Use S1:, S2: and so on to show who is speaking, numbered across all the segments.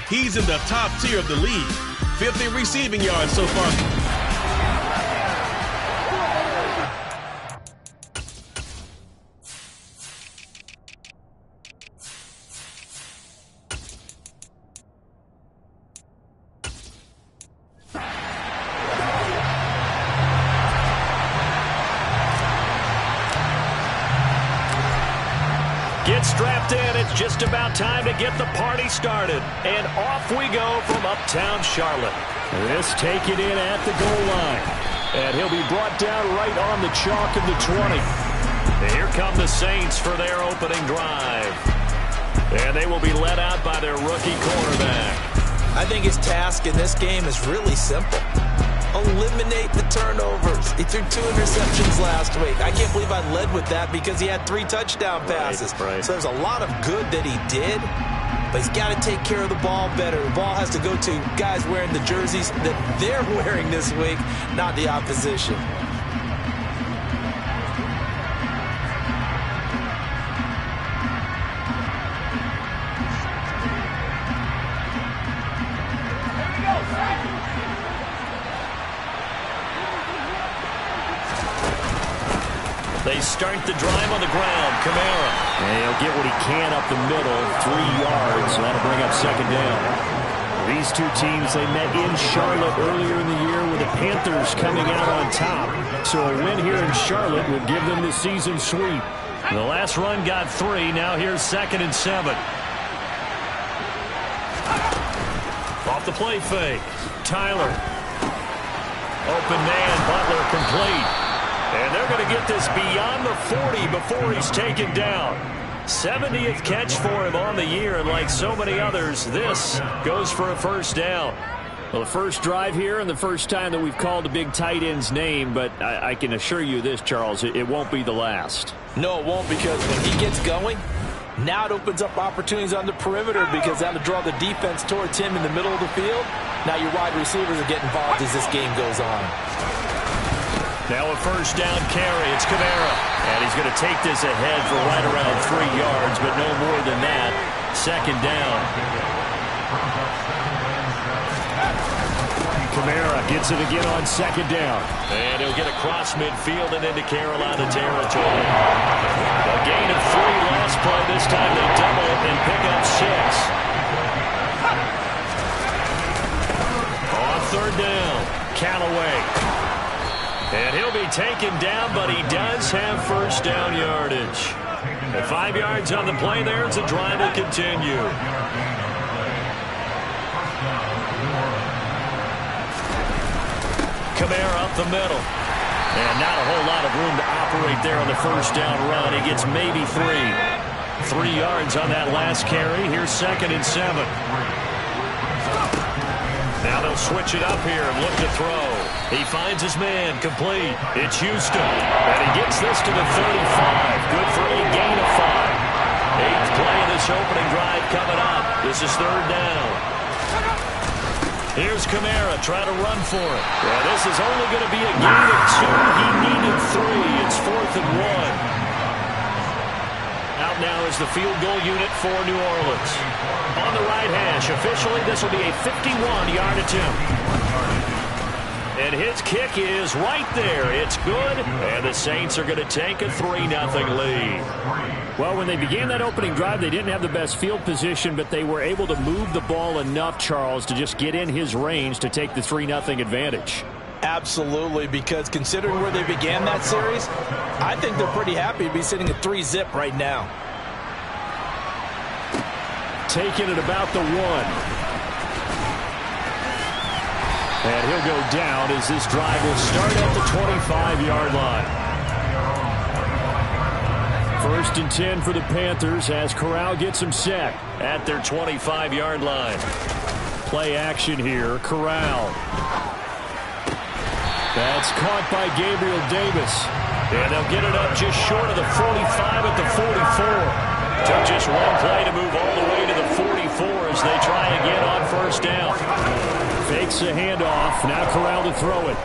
S1: He's in the top tier of the league. 5th in receiving yards so far.
S2: Get strapped in. It's just about time to get the party started. And off we go from uptown Charlotte. This taken in at the goal line. And he'll be brought down right on the chalk of the 20. And here come the Saints for their opening drive. And they will be led out by their rookie quarterback.
S3: I think his task in this game is really simple. Eliminate the turnovers. He threw 2 interceptions last week. I can't believe I led with that because he had 3 touchdown passes.
S2: Right.
S3: So there's a lot of good that he did, but he's got to take care of the ball better. The ball has to go to guys wearing the jerseys that they're wearing this week, not the opposition.
S2: They start the drive on the ground. Kamara. And he'll get what he can up the middle. 3 yards. That'll bring up 2nd down. These two teams, they met in Charlotte earlier in the year with the Panthers coming out on top. So a win here in Charlotte would give them the season sweep. The last run got 3. Now here's 2nd and 7. Off the play fake. Tyler. Open man. Butler complete. And they're going to get this beyond the 40 before he's taken down. 70th catch for him on the year, and like so many others, this goes for a 1st down. Well, the first drive here and the first time that we've called a big tight end's name, but I can assure you this, Charles, it won't be the last.
S3: No, it won't, because when he gets going, now it opens up opportunities on the perimeter because that'll draw the defense towards him in the middle of the field. Now your wide receivers are getting involved as this game goes on.
S2: Now a 1st down carry. It's Kamara. And he's going to take this ahead for right around 3 yards, but no more than that. 2nd down. Kamara gets it again on 2nd down. And he'll get across midfield and into Carolina territory. A gain of 3 last play. This time they double it and pick up 6. On 3rd down, Callaway. And he'll be taken down, but he does have 1st down yardage. And 5 yards on the play there as the drive will continue. Kamara up the middle. And not a whole lot of room to operate there on the 1st down run. He gets maybe 3. 3 yards on that last carry. Here's 2nd and 7. Now they'll switch it up here and look to throw. He finds his man, complete. It's Houston. And he gets this to the 35. Good for a gain of 5. 8th play of this opening drive coming up. This is 3rd down. Here's Kamara trying to run for it. Yeah, this is only going to be a gain of 2. He needed 3. It's 4th and 1. Out now is the field goal unit for New Orleans. On the right hash, officially this will be a 51-yard attempt. And his kick is right there. It's good, and the Saints are going to take a 3-0 lead. Well, when they began that opening drive, they didn't have the best field position, but they were able to move the ball enough, Charles, to just get in his range to take the 3-0 advantage.
S3: Absolutely, because considering where they began that series, I think they're pretty happy to be sitting at 3-zip right now.
S2: Taking it about the 1. And he'll go down as this drive will start at the 25-yard line. 1st and 10 for the Panthers as Corral gets him set at their 25-yard line. Play action here. Corral. That's caught by Gabriel Davis. And they'll get it up just short of the 45 at the 44. Took just one play to move all the way to the 44 as they try again on 1st down. Fakes the handoff. Now Corral to throw it.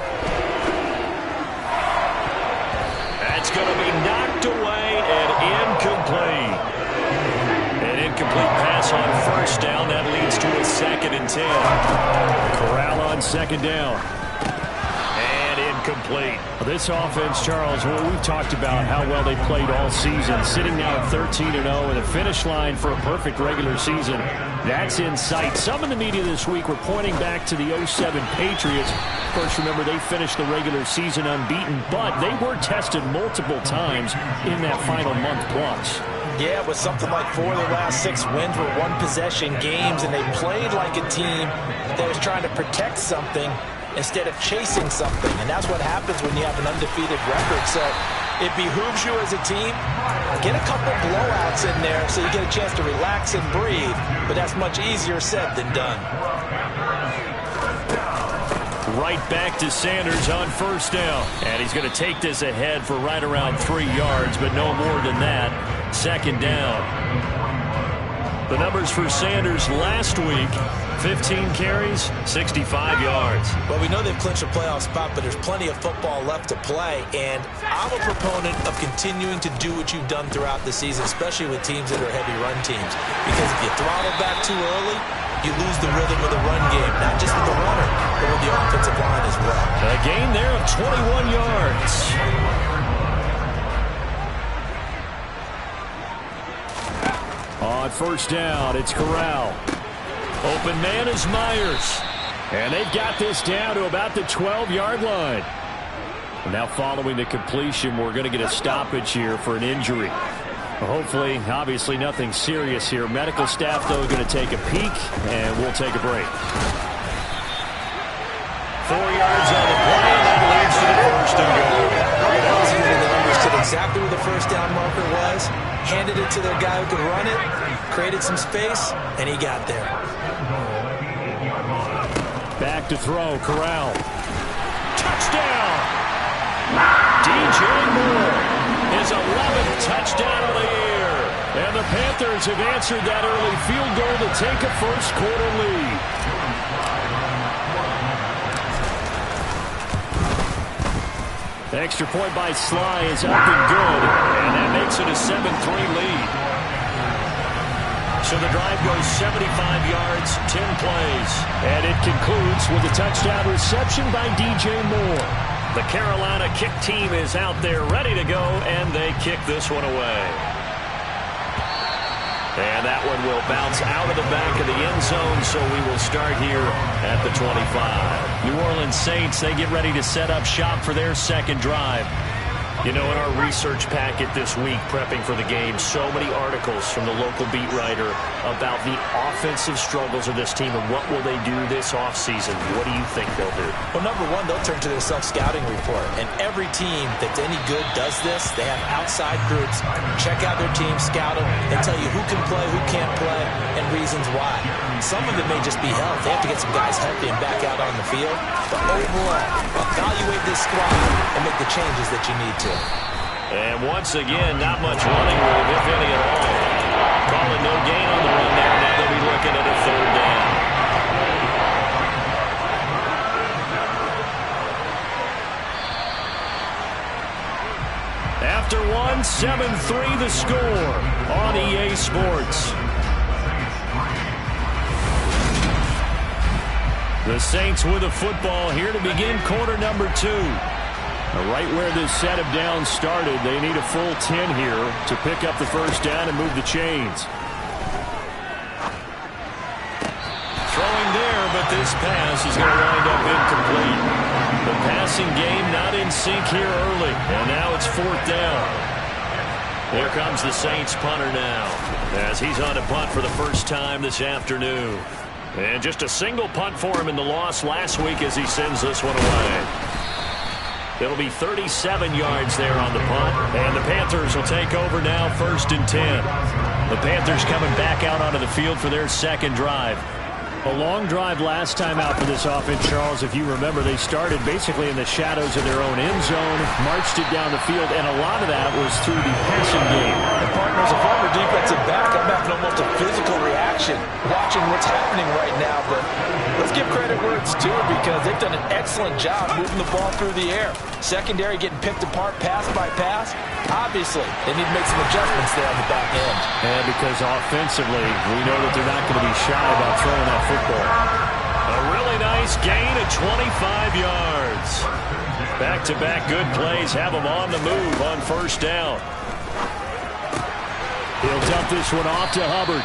S2: That's going to be knocked away and incomplete. An incomplete pass on 1st down. That leads to a 2nd and 10. Corral on 2nd down. Incomplete. This offense, Charles, well, we've talked about how well they played all season, sitting now at 13-0 and a finish line for a perfect regular season. That's in sight. Some in the media this week were pointing back to the 07 Patriots. Of course, remember, they finished the regular season unbeaten, but they were tested multiple times in that final month plus.
S3: Yeah, with something like 4 of their last 6 wins were one-possession games, and they played like a team that was trying to protect something instead of chasing something. And that's what happens when you have an undefeated record. So it behooves you as a team, get a couple blowouts in there so you get a chance to relax and breathe. But that's much easier said than done.
S2: Right back to Sanders on 1st down. And he's going to take this ahead for right around 3 yards, but no more than that. 2nd down. The numbers for Sanders last week: 15 carries, 65 yards.
S3: Well, we know they've clinched a playoff spot, but there's plenty of football left to play, and I'm a proponent of continuing to do what you've done throughout the season, especially with teams that are heavy run teams, because if you throttle back too early, you lose the rhythm of the run game, not just with the runner, but with the offensive line as well.
S2: A gain there of 21 yards. On 1st down, it's Corral. Open man is Myers. And they've got this down to about the 12-yard line. Now following the completion, we're going to get a stoppage here for an injury. Hopefully, obviously nothing serious here. Medical staff, though, going to take a peek, and we'll take a break. 4 yards on the play, and that leads to the 1st and goal.
S3: The numbers said exactly where the 1st down marker was, handed it to their guy who could run it, created some space, and he got there.
S2: Back to throw, Corral. Touchdown! DJ Moore, his 11th touchdown of the year. And the Panthers have answered that early field goal to take a 1st quarter lead. Extra point by Sly is up and good, and that makes it a 7-3 lead. So the drive goes 75 yards, 10 plays. And it concludes with a touchdown reception by DJ Moore. The Carolina kick team is out there ready to go, and they kick this one away. And that one will bounce out of the back of the end zone, so we will start here at the 25. New Orleans Saints, they get ready to set up shop for their 2nd drive. You know, in our research packet this week, prepping for the game, so many articles from the local beat writer about the offensive struggles of this team and what will they do this offseason. What do you think they'll do?
S3: Well, number one, they'll turn to their self-scouting report. And every team that's any good does this. They have outside groups, check out their team, scout them, and tell you who can play, who can't play, and reasons why. Some of it may just be health. They have to get some guys healthy and back out on the field. But overall, evaluate this squad and make the changes that you need to.
S2: And once again, not much running room, if any at all. Calling no gain on the run there. Now they'll be looking at a 3rd down. After one, 7-3 the score on EA Sports. The Saints with a football here to begin quarter number 2. Right where this set of downs started, they need a full 10 here to pick up the 1st down and move the chains. Throwing there, but this pass is going to wind up incomplete. The passing game not in sync here early, and now it's 4th down. Here comes the Saints punter now, as he's on to punt for the first time this afternoon. And just a single punt for him in the loss last week as he sends this one away. It'll be 37 yards there on the punt, and the Panthers will take over now 1st and 10. The Panthers coming back out onto the field for their 2nd drive. A long drive last time out for this offense, Charles. If you remember, they started basically in the shadows of their own end zone, marched it down the field, and a lot of that was through the passing game.
S3: And partner, as a former defensive back, I'm having almost a physical reaction watching what's happening right now. But let's give credit where it's due, because they've done an excellent job moving the ball through the air. Secondary getting picked apart pass by pass. Obviously, they need to make some adjustments there on the back end.
S2: And because offensively, we know that they're not going to be shy about throwing that football. about 25 yards. Back-to-back good plays have him on the move on first down. He'll dump this one off to Hubbard.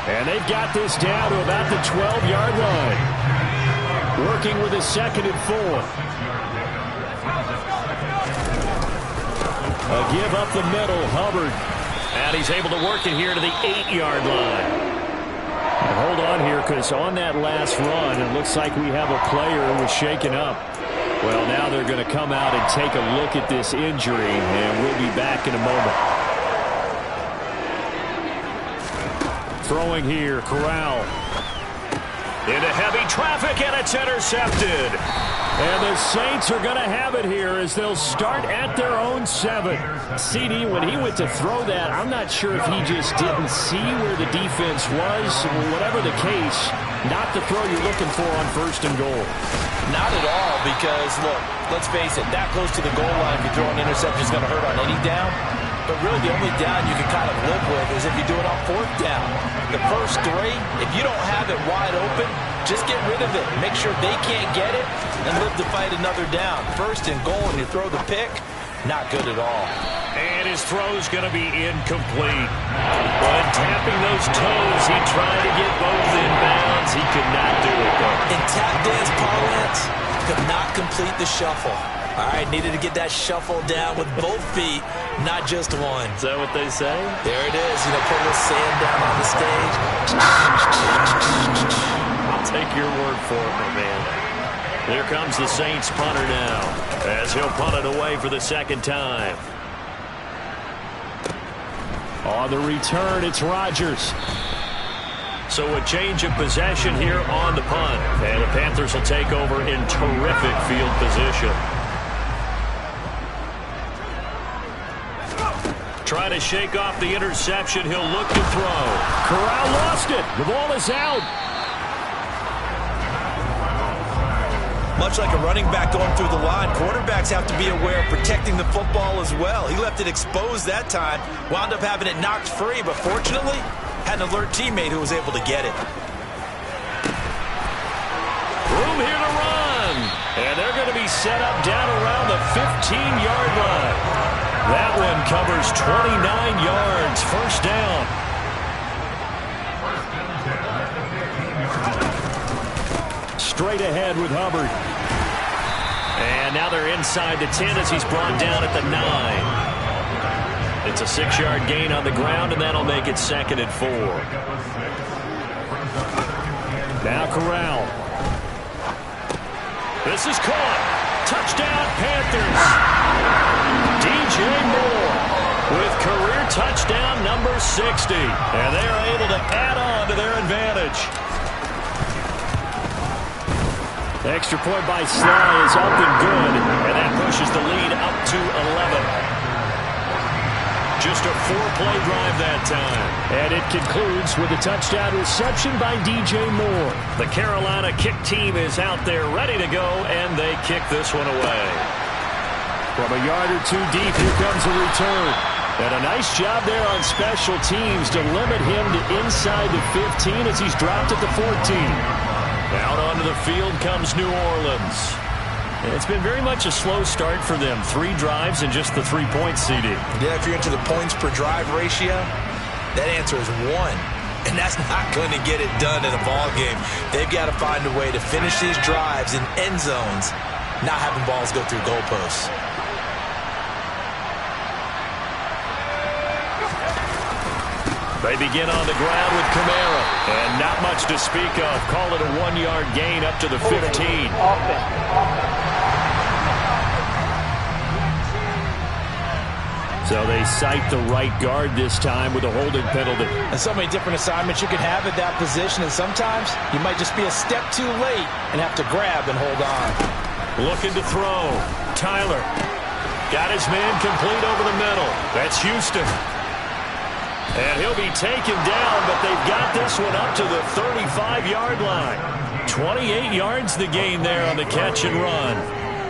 S2: And they've got this down to about the 12-yard line. Working with a 2nd and 4. A give up the middle, Hubbard. And he's able to work it here to the 8-yard line. And hold on here, because on that last run, it looks like we have a player who was shaken up. Well, now they're going to come out and take a look at this injury, and we'll be back in a moment. Throwing here, Corral. Into heavy traffic, and it's intercepted. And the Saints are going to have it here as they'll start at their own 7. CD, when he went to throw that, I'm not sure if he just didn't see where the defense was. Whatever the case, not the throw you're looking for on 1st and goal.
S3: Not at all, because, look, let's face it, that close to the goal line, if you throw an interception, is going to hurt on any down. But really, the only down you can kind of live with is if you do it on 4th down. The first 3, if you don't have it wide open, just get rid of it. Make sure they can't get it and live to fight another down. 1st and goal, and you throw the pick, not good at all.
S2: And his throw's going to be incomplete. When tapping those toes, he tried to get both in bounds. He could not do it, though.
S3: In tap dance parlance, could not complete the shuffle. All right, needed to get that shuffle down with both feet, not just one.
S2: Is that what they say?
S3: There it is. You know, put a little sand down on the stage.
S2: I'll take your word for it, my man. Here comes the Saints punter now, as he'll punt it away for the 2nd time. On the return, it's Rodgers. So a change of possession here on the punt. And the Panthers will take over in terrific field position. Trying to shake off the interception. He'll look to throw. Corral lost it. The ball is out.
S3: Much like a running back going through the line, quarterbacks have to be aware of protecting the football as well. He left it exposed that time, wound up having it knocked free, but fortunately, had an alert teammate who was able to get it.
S2: Room here to run. And they're going to be set up down around the 15-yard line. That one covers 29 yards. 1st down. Straight ahead with Hubbard. And now they're inside the 10 as he's brought down at the 9. It's a 6-yard gain on the ground, and that'll make it 2nd and 4. Now Corral. This is caught. Touchdown, Panthers. DJ Moore with career touchdown number 60. And they are able to add on to their advantage. The extra point by Sly is up and good, and that pushes the lead up to 11. Just a 4-play drive that time. And it concludes with a touchdown reception by DJ Moore. The Carolina kick team is out there ready to go, and they kick this one away. From a yard or 2 deep, here comes a return. And a nice job there on special teams to limit him to inside the 15 as he's dropped at the 14. Out onto the field comes New Orleans. And it's been very much a slow start for them. 3 drives and just the 3 points, CD.
S3: Yeah, if you're into the points per drive ratio, that answer is 1. And that's not going to get it done in a ball game. They've got to find a way to finish these drives in end zones, not having balls go through goalposts.
S2: They begin on the ground with Kamara. And not much to speak of. Call it a 1-yard gain up to the 15. So they cite the right guard this time with a holding penalty.
S3: And so many different assignments you can have at that position, and sometimes you might just be a step too late and have to grab and hold on.
S2: Looking to throw. Tyler got his man complete over the middle. That's Houston. And he'll be taken down, but they've got this one up to the 35-yard line. 28 yards the gain there on the catch and run.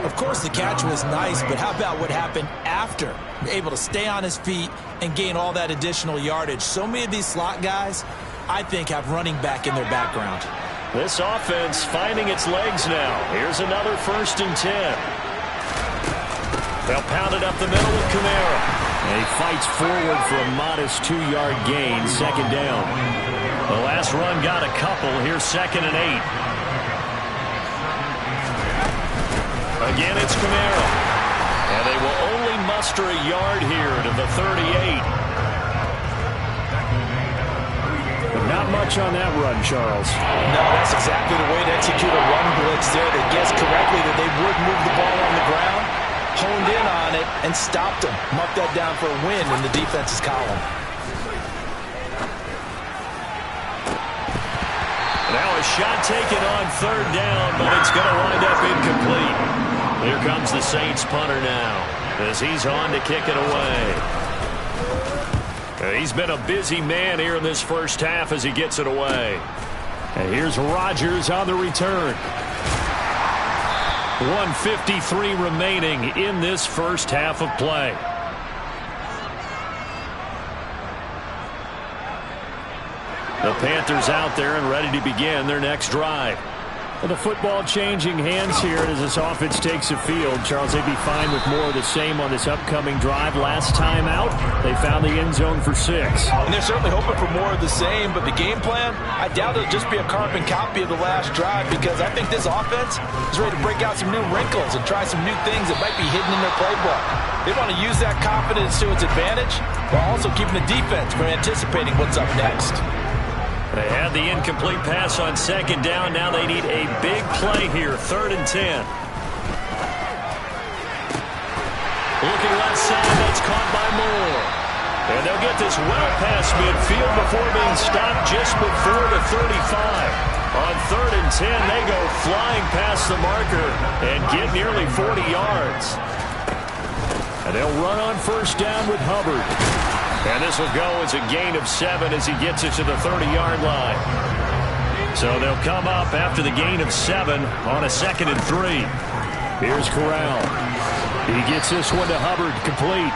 S3: Of course, the catch was nice, but how about what happened after? Able to stay on his feet and gain all that additional yardage. So many of these slot guys, I think, have running back in their background.
S2: This offense finding its legs now. Here's another 1st and 10. They'll pound it up the middle with Kamara.
S4: And he fights forward for a modest 2-yard gain, 2nd down.
S2: The last run got a couple. Here's 2nd and 8. Again, it's Kamara. And they will only muster a yard here to the 38.
S4: Not much on that run, Charles.
S3: No, that's exactly the way to execute a run blitz there. They guessed correctly that they would move the ball on the ground, honed in on it, and stopped them. Marked that down for a win in the defense's column.
S2: Now a shot taken on 3rd down, but it's going to wind up incomplete. Here comes the Saints punter now as he's on to kick it away. He's been a busy man here in this first half as he gets it away.
S4: And here's Rodgers on the return.
S2: 1:53 remaining in this first half of play. The Panthers out there and ready to begin their next drive.
S4: Well, the football changing hands here as this offense takes the field. Charles, they'd be fine with more of the same on this upcoming drive. Last time out, they found the end zone for 6.
S3: And they're certainly hoping for more of the same, but the game plan, I doubt it'll just be a carbon copy of the last drive because I think this offense is ready to break out some new wrinkles and try some new things that might be hidden in their playbook. They want to use that confidence to its advantage while also keeping the defense from anticipating what's up next.
S2: They had the incomplete pass on 2nd down. Now they need a big play here, 3rd and 10. Looking left side, that's caught by Moore. And they'll get this well past midfield before being stopped just before the 35. On 3rd and 10, they go flying past the marker and get nearly 40 yards.
S4: And they'll run on 1st down with Hubbard.
S2: And this will go as a gain of 7 as he gets it to the 30-yard line. So they'll come up after the gain of 7 on a 2nd and 3.
S4: Here's Corral. He gets this one to Hubbard, complete.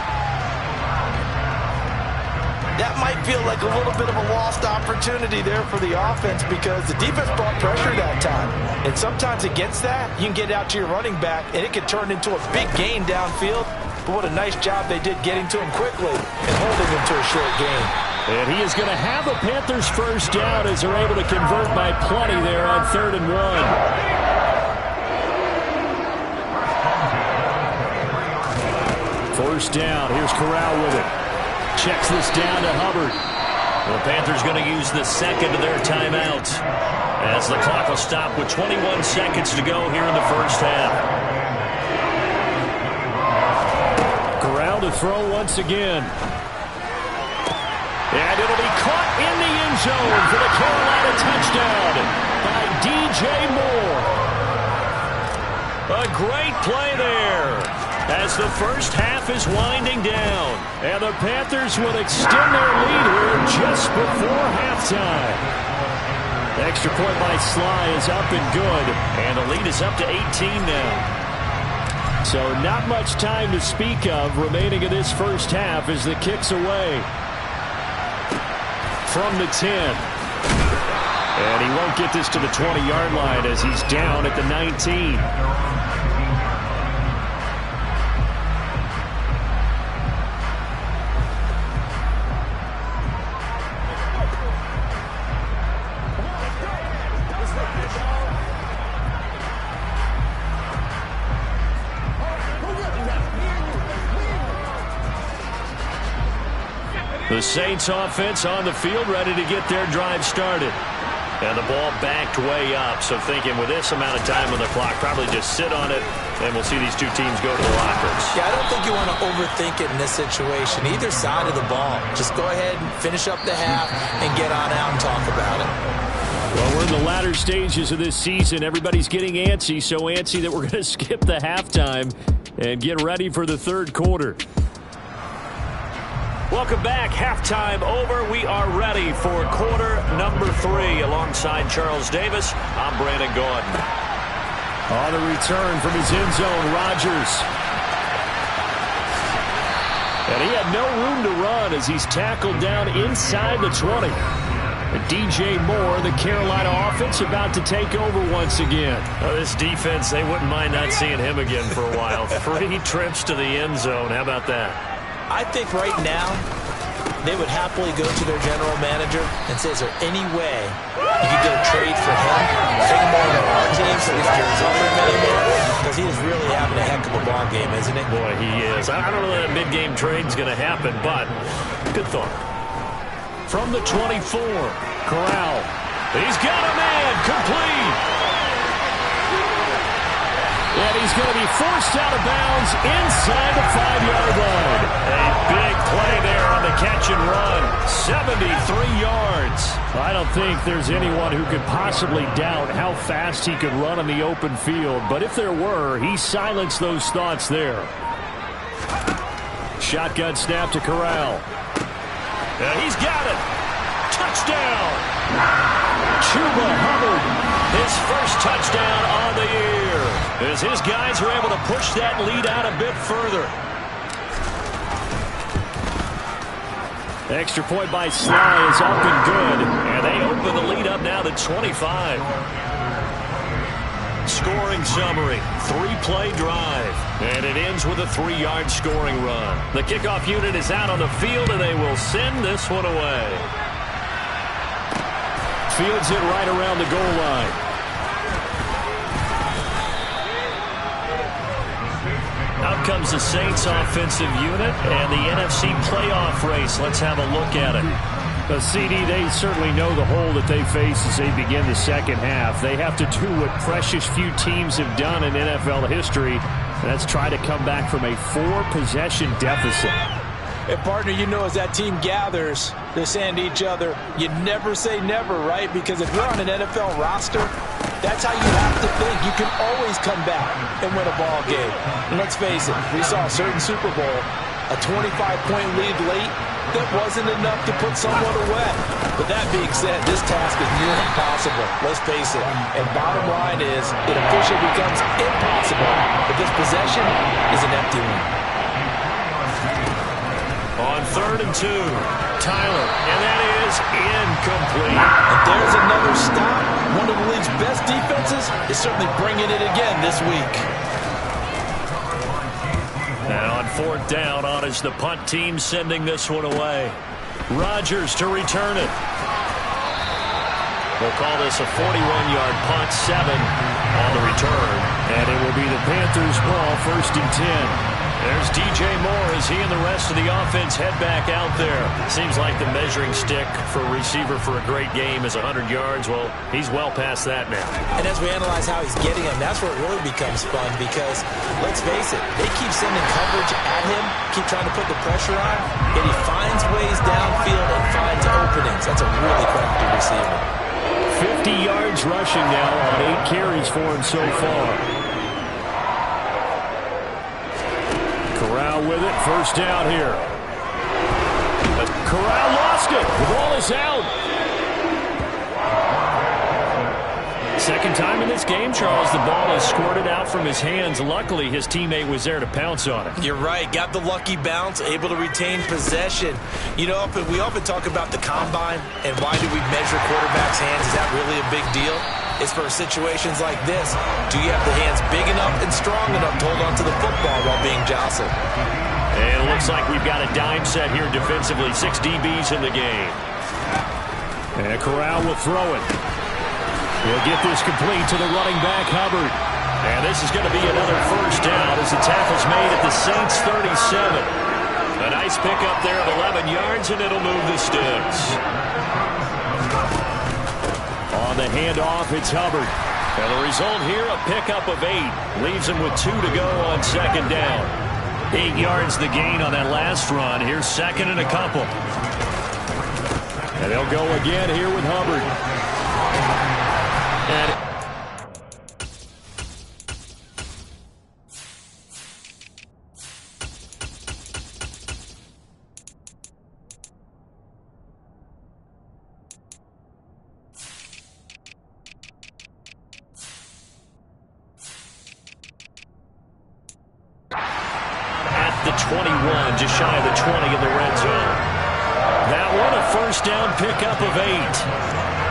S3: That might feel like a little bit of a lost opportunity there for the offense because the defense brought pressure that time. And sometimes against that, you can get out to your running back, and it can turn into a big gain downfield. But what a nice job they did getting to him quickly and holding him to a short gain.
S4: And he is going to have the Panthers 1st down as they're able to convert by plenty there on 3rd and 1. 1st down. Here's Corral with it. Checks this down to Hubbard.
S2: The Panthers going to use the 2nd of their timeouts as the clock will stop with 21 seconds to go here in the first half.
S4: Corral to throw once again. And it'll be caught in the end zone for the Carolina touchdown by DJ Moore.
S2: A great play there as the first half is winding down.
S4: And the Panthers will extend their lead here just before halftime. The extra point by Sly is up and good.
S2: And the lead is up to 18 now.
S4: So not much time to speak of remaining in this first half as the kick's away. From the 10. And he won't get this to the 20-yard line as he's down at the 19.
S2: The Saints offense on the field ready to get their drive started. And the ball backed way up. So thinking with this amount of time on the clock, probably just sit on it, and we'll see these two teams go to the lockers.
S3: Yeah, I don't think you want to overthink it in this situation. Either side of the ball. Just go ahead and finish up the half and get on out and talk about it.
S4: Well, we're in the latter stages of this season. Everybody's getting antsy, so antsy that we're going to skip the halftime and get ready for the 3rd quarter.
S2: Welcome back. Halftime over. We are ready for quarter number 3. Alongside Charles Davis, I'm Brandon Gaudin.
S4: On the return from his end zone, Rodgers. And he had no room to run as he's tackled down inside the 20. DJ Moore, the Carolina offense, about to take over once again.
S2: This defense, they wouldn't mind not seeing him again for a while. 3 trips to the end zone. How about that?
S3: I think right now they would happily go to their general manager and say, is there any way you could get a trade for him? Take him over to our team so we don't have to suffer him anymore? Because he is really having a heck of a ball game, isn't he?
S2: Boy, he is. I don't know that mid-game trade's going to happen, but good thought.
S4: From the 24, Corral. He's got a man, complete. And he's going to be forced out of bounds inside the 5-yard line.
S2: A big play there on the catch and run. 73 yards.
S4: I don't think there's anyone who could possibly doubt how fast he could run on the open field. But if there were, he silenced those thoughts there. Shotgun snap to Corral.
S2: He's got it. Touchdown.
S4: Chuba Hubbard.
S2: His first touchdown on the year. As his guys are able to push that lead out a bit further.
S4: Extra point by Sly is up and good.
S2: And they open the lead up now to 25. Scoring summary, 3-play drive. And it ends with a 3-yard scoring run. The kickoff unit is out on the field, and they will send this one away.
S4: Fields it right around the goal line.
S2: Out comes the Saints offensive unit and the NFC playoff race. Let's have a look at it.
S4: The CD, they certainly know the hole that they face as they begin the second half. They have to do what precious few teams have done in NFL history, and that's try to come back from a 4-possession deficit.
S3: And, partner, you know, as that team gathers, they're saying to each other, you never say never, right? Because if you're on an NFL roster, that's how you have to think. You can always come back and win a ball game. And let's face it, we saw a certain Super Bowl, a 25-point lead late, that wasn't enough to put someone away. But that being said, this task is near impossible. Let's face it. And bottom line is, it officially becomes impossible. But this possession is an empty one.
S2: On 3rd and 2, Tyler, and that is incomplete.
S3: And there's another stop. One of the league's best defenses is certainly bringing it again this week.
S2: And on 4th down, on is the punt team sending this one away. Rodgers to return it. We'll call this a 41-yard punt, 7 on the return.
S4: And it will be the Panthers' ball, 1st and 10.
S2: There's DJ Moore as he and the rest of the offense head back out there. Seems like the measuring stick for a receiver for a great game is 100 yards. Well, he's well past that now.
S3: And as we analyze how he's getting them, that's where it really becomes fun because, let's face it, they keep sending coverage at him, keep trying to put the pressure on, yet he finds ways downfield and finds openings. That's a really crafty receiver.
S4: 50 yards rushing now on 8 carries for him so far. Corral with it, 1st down here. Corral lost it. The ball is out. Second time in this game, Charles, the ball is squirted out from his hands. Luckily, his teammate was there to pounce on it.
S3: You're right. Got the lucky bounce, able to retain possession. You know, we often talk about the combine and why do we measure quarterbacks' hands. Is that really a big deal? It's for situations like this. Do you have the hands big enough and strong enough to hold on to the football while being jostled?
S2: And it looks like we've got a dime set here defensively. 6 DBs in the game.
S4: And Corral will throw it. He'll get this complete to the running back, Hubbard.
S2: And this is going to be another 1st down as the tackle's made at the Saints 37. A nice pickup there of 11 yards, and it'll move the sticks.
S4: On the handoff, it's Hubbard.
S2: And the result here, a pickup of 8. Leaves him with 2 to go on 2nd down. 8 yards the gain on that last run. Here's 2nd and a couple.
S4: And they'll go again here with Hubbard.
S2: And at the 21, just shy of the 20 in the red zone. That one a first down pickup of 8.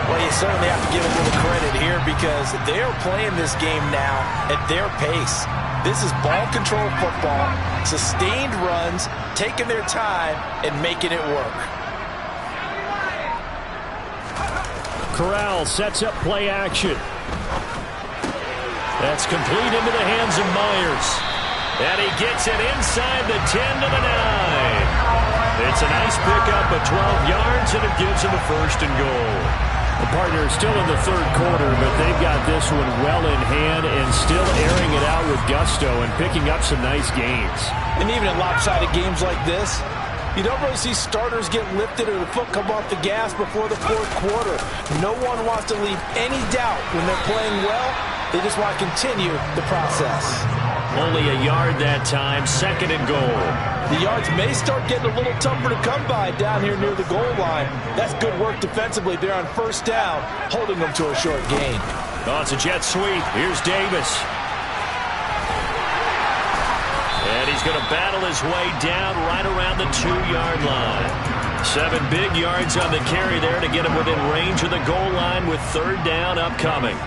S3: Well, you certainly have to give a little credit here because they're playing this game now at their pace. This is ball control football, sustained runs, taking their time and making it work.
S4: Corral sets up play action.
S2: That's complete into the hands of Myers. And he gets it inside the 10 to the 9. It's a nice pickup of 12 yards, and it gives him a first and goal.
S4: The partner is still in the third quarter, but they've got this one well in hand and still airing it out with gusto and picking up some nice gains.
S3: And even in lopsided games like this, you don't really see starters get lifted or the foot come off the gas before the fourth quarter. No one wants to leave any doubt when they're playing well. They just want to continue the process.
S2: Only a yard that time, second and goal.
S3: The yards may start getting a little tougher to come by down here near the goal line. That's good work defensively there on first down, holding them to a short gain.
S2: Oh, it's a jet sweep. Here's Davis. And he's going to battle his way down right around the 2-yard line. 7 big yards on the carry there to get him within range of the goal line with third down upcoming.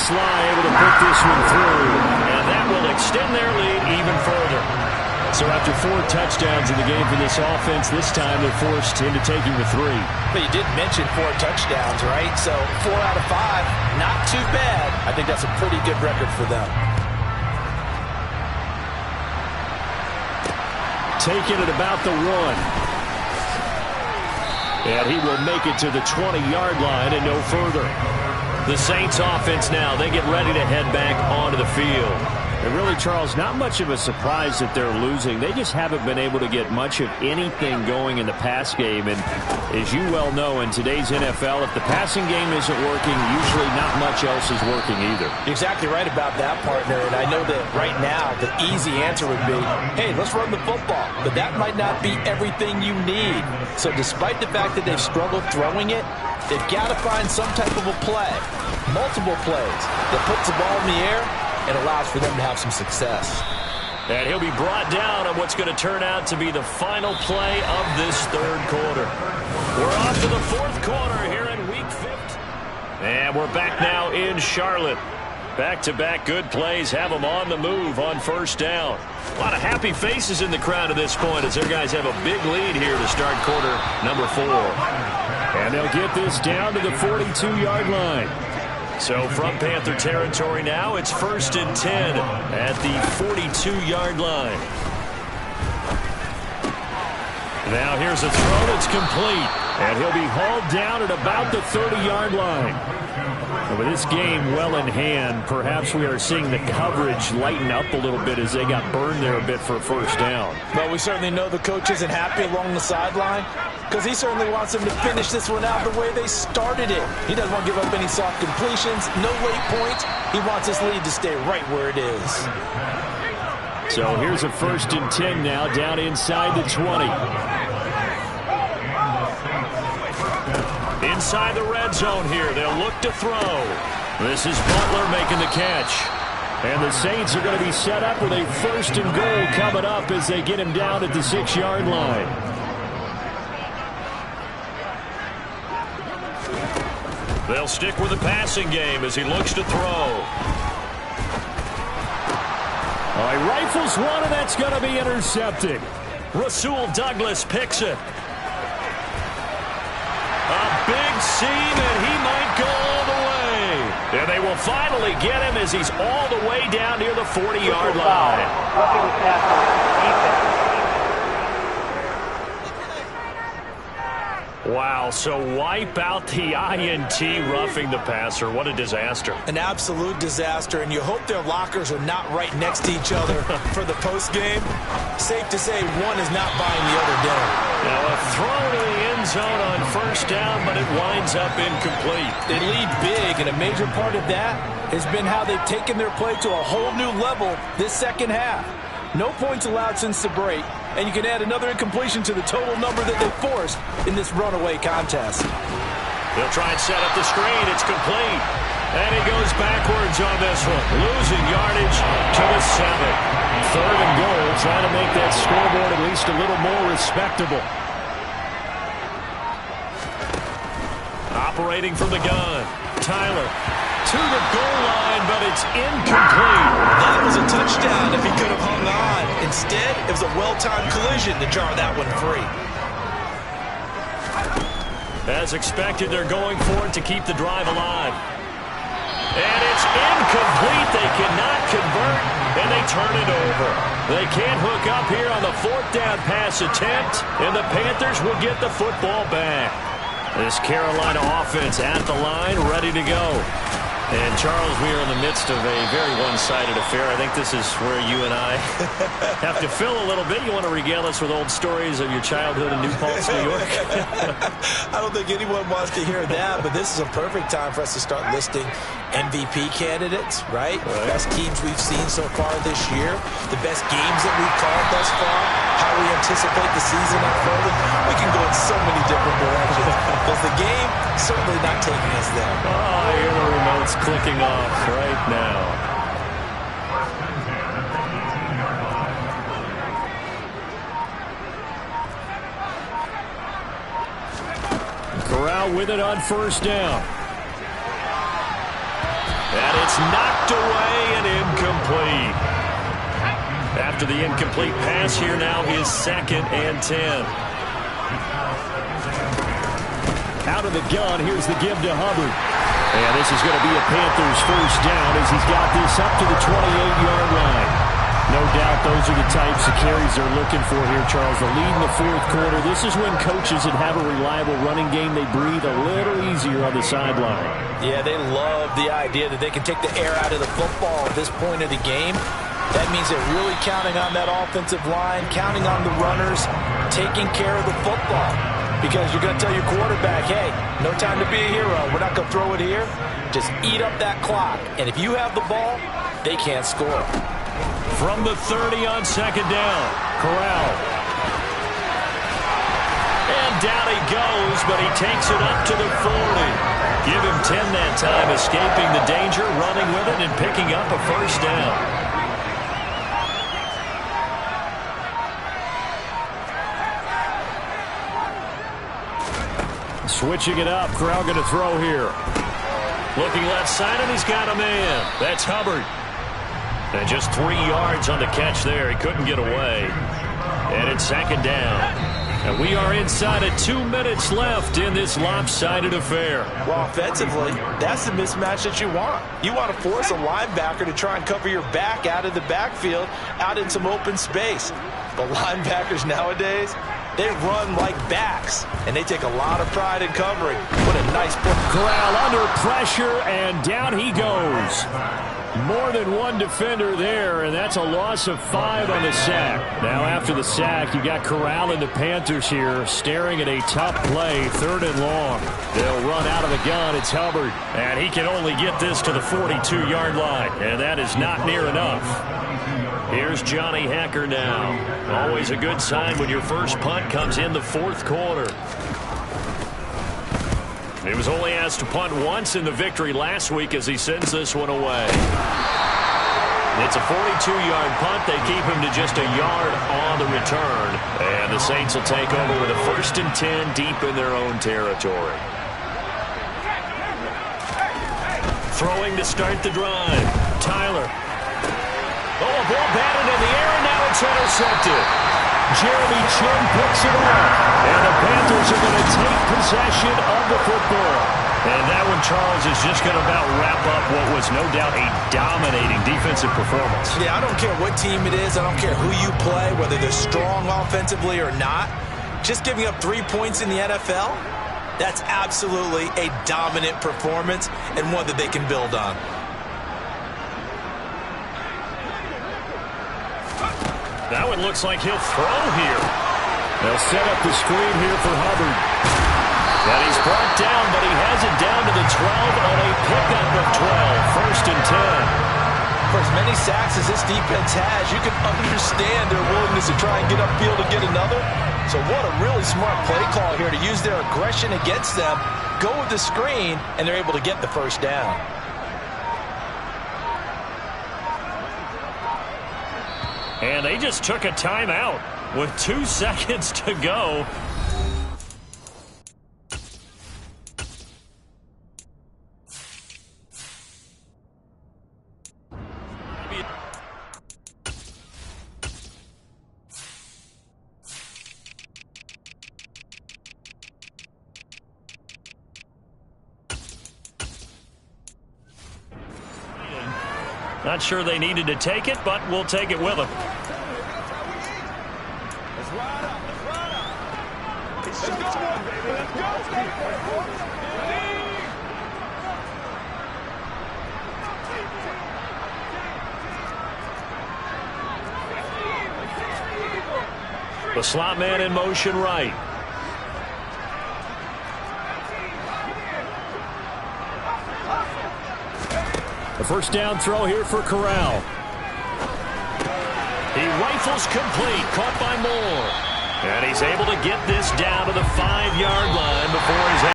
S4: Sly able to put this one through.
S2: And that will extend their lead even further.
S4: So after 4 touchdowns in the game for this offense, this time they're forced into taking the 3.
S3: But you did mention 4 touchdowns, right? So 4 out of 5, not too bad. I think that's a pretty good record for them.
S4: Taking it about the 1. And he will make it to the 20-yard line and no further.
S2: The Saints offense now, they get ready to head back onto the field.
S4: And really, Charles, not much of a surprise that they're losing. They just haven't been able to get much of anything going in the pass game. And as you well know, in today's NFL, if the passing game isn't working, usually not much else is working either.
S3: You're exactly right about that, partner. And I know that right now the easy answer would be, hey, let's run the football. But that might not be everything you need. So despite the fact that they've struggled throwing it, they've got to find some type of a play, multiple plays, that puts the ball in the air and allows for them to have some success.
S2: And he'll be brought down on what's going to turn out to be the final play of this third quarter. We're off to the fourth quarter here in Week 15. And we're back now in Charlotte. Back-to-back good plays have them on the move on first down. A lot of happy faces in the crowd at this point as their guys have a big lead here to start quarter number 4.
S4: And they'll get this down to the 42-yard line.
S2: So from Panther territory now, it's 1st and 10 at the 42-yard line.
S4: Now here's a throw that's complete. And he'll be hauled down at about the 30-yard line. And with this game well in hand, perhaps we are seeing the coverage lighten up a little bit as they got burned there a bit for a first down.
S3: Well, we certainly know the coach isn't happy along the sideline because he certainly wants them to finish this one out the way they started it. He doesn't want to give up any soft completions, no late points. He wants his lead to stay right where it is.
S4: So here's a 1st and 10 now down inside the 20.
S2: Inside the red zone here, they'll look to throw. This is Butler making the catch.
S4: And the Saints are going to be set up with a 1st and goal coming up as they get him down at the 6-yard line.
S2: They'll stick with the passing game as he looks to throw.
S4: He rifles one, and that's going to be intercepted.
S2: Rasul Douglas picks it. A big seam, and he might go all the way. And they will finally get him as he's all the way down near the 40-yard line. Wow, so wipe out the INT roughing the passer. What a disaster.
S3: An absolute disaster, and you hope their lockers are not right next to each other for the postgame. Safe to say one is not buying the other dinner.
S2: Now a throw to the end zone on first down, but it winds up incomplete.
S3: They lead big, and a major part of that has been how they've taken their play to a whole new level this second half. No points allowed since the break, and you can add another incompletion to the total number that they forced in this runaway contest.
S2: They'll try and set up the screen. It's complete. And he goes backwards on this one, losing yardage to the 7. 3rd and goal, trying to make that scoreboard at least a little more respectable. Operating from the gun, Tyler to the goal line, but it's incomplete.
S3: That was a touchdown if he could have hung on. Instead, it was a well-timed collision to jar that one free.
S2: As expected, they're going for it to keep the drive alive. And it's incomplete. They cannot convert, and they turn it over. They can't hook up here on the 4th down pass attempt, and the Panthers will get the football back. This Carolina offense at the line, ready to go. And, Charles, we are in the midst of a very one-sided affair. I think this is where you and I have to fill a little bit. You want to regale us with old stories of your childhood in New Paltz, New York?
S3: I don't think anyone wants to hear that, but this is a perfect time for us to start listing MVP candidates, right? Best teams we've seen so far this year, the best games that we've called thus far, how we anticipate the season unfolding. We can go in so many different directions. Because the game certainly not taking us there.
S2: Oh, I hear the remote's clicking off right now. Corral with it on 1st down. And it's knocked away and incomplete. After the incomplete pass here now is 2nd and 10. Out of the gun, here's the give to Hubbard. And this is going to be a Panthers 1st down as he's got this up to the 28-yard line. No doubt those are the types of carries they're looking for here, Charles. The lead in the 4th quarter. This is when coaches that have a reliable running game, they breathe a little easier on the sideline.
S3: Yeah, they love the idea that they can take the air out of the football at this point of the game. That means they're really counting on that offensive line, counting on the runners, taking care of the football. Because you're going to tell your quarterback, hey, no time to be a hero. We're not going to throw it here. Just eat up that clock. And if you have the ball, they can't score.
S2: From the 30 on 2nd down, Corral. And down he goes, but he takes it up to the 40. Give him 10 that time, escaping the danger, running with it, and picking up a 1st down. Switching it up, Corral going to throw here. Looking left side, and he's got a man. That's Hubbard. And just 3 yards on the catch there. He couldn't get away. And it's 2nd down. And we are inside of 2 minutes left in this lopsided affair.
S3: Well, offensively, that's the mismatch that you want. You want to force a linebacker to try and cover your back out of the backfield, out in some open space. But linebackers nowadays, they run like backs, and they take a lot of pride in covering. What a nice play.
S2: Corral under pressure, and down he goes. More than one defender there, and that's a loss of 5 on the sack. Now after the sack, you got Corral and the Panthers here staring at a tough play, 3rd and long. They'll run out of the gun. It's Hubbard, and he can only get this to the 42-yard line, and that is not near enough. Here's Johnny Hekker now. Always a good sign when your first punt comes in the 4th quarter. He was only asked to punt once in the victory last week as he sends this one away. It's a 42-yard punt. They keep him to just a yard on the return. And the Saints will take over with a 1st and 10 deep in their own territory. Throwing to start the drive. Tyler. Oh, a ball batted in the air, and now it's intercepted. Jeremy Chinn picks it up. And the Panthers are going to take possession of the football. And that one, Charles, is just going to about wrap up what was no doubt a dominating defensive performance.
S3: Yeah, I don't care what team it is. I don't care who you play, whether they're strong offensively or not. Just giving up 3 points in the NFL, that's absolutely a dominant performance and one that they can build on.
S2: That one looks like he'll throw here. They'll set up the screen here for Hubbard. And he's brought down, but he has it down to the 12 on a pickup of 12. 1st and 10.
S3: For as many sacks as this defense has, you can understand their willingness to try and get upfield and get another. So what a really smart play call here to use their aggression against them, go with the screen, and they're able to get the 1st down.
S2: And they just took a timeout with 2 seconds to go. Not sure they needed to take it, but we'll take it with them. The slot man in motion right. The first down throw here for Corral. He rifles complete, caught by Moore. And he's able to get this down to the 5-yard line before